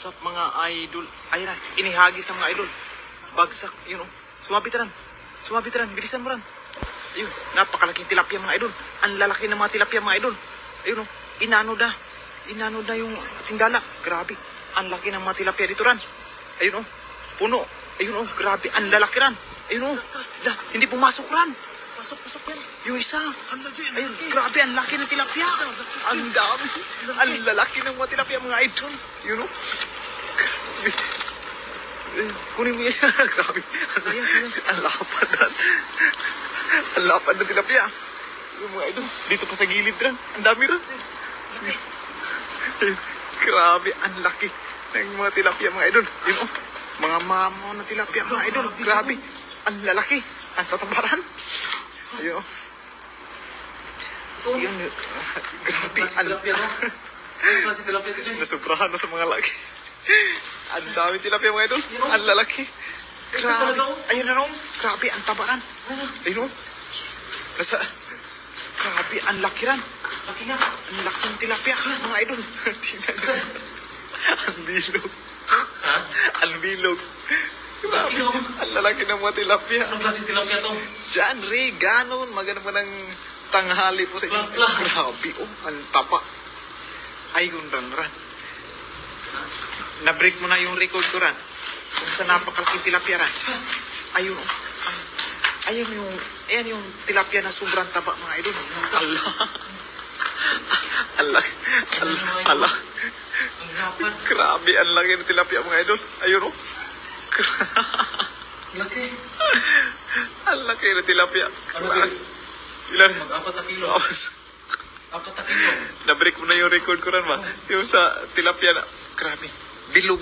What's up mga idol? Ayan na, inihagis ng mga idol. Bagsak, yun o. Sumabit ran. Bilisan mo ran. Ayun, napakalaking tilapia mga idol. Ang lalaki ng mga tilapia mga idol. Ayun o, inano na yung tingdala. Grabe, ang laki ng mga tilapia dito ran. Ayun o, puno. Ayun o, grabe, ang lalaki ran. Ayun o, hindi pumasok ran. Pasok yan. Yung isa. Ayun, grabe, ang laki ng tilapia. Ang dami. Ang lalaki ng mga tilapia mga idol. Yun o. Kunin mo yung isa. Grabe. Ang lapad na. Ang lapad ng tilapia. Yung mga idol. Dito pa sa gilid rin. Ang dami rin. Grabe, ang laki ng mga tilapia mga idol. Yun o. Mga mamo na tilapia mga idol. Grabe. Ang lalaki. Ang tatabaran. Ayun. Yun. Grabe. Nasubrahan na sa mga laki. Ang dami tilapia mga idol. Ang lalaki. Grabe. Ayun na noon. Grabe. Ang tabaran. Ayun o. Grabe. Ang laki ran. Ang laki ng tilapia mga idol. Ang bilog. Ang bilog. Grabe. Ang lalaki ng mga tilapia. Anong klase tilapia to? Diyan, ganon. Maganda mo ng tanghali po sa inyo. Grabe, oh. Ang tapa. Ayun, ran. Na-break mo na yung record ko, ran. Kung sa napakalaking tilapia, ran. Ayun, oh. Ayan yung tilapia na sobrang taba, mga idol. Allah. Ang lapad. Grabe, ang laki ng tilapia, mga idol. Ayun, oh. Laki. Ang laki ng tilapia. Ano ba? Ilan? Mag-4 na kilo. 4 na kilo. Na-break mo na yung record ko rin, ma. Yung sa tilapia na, grabe. Bilog.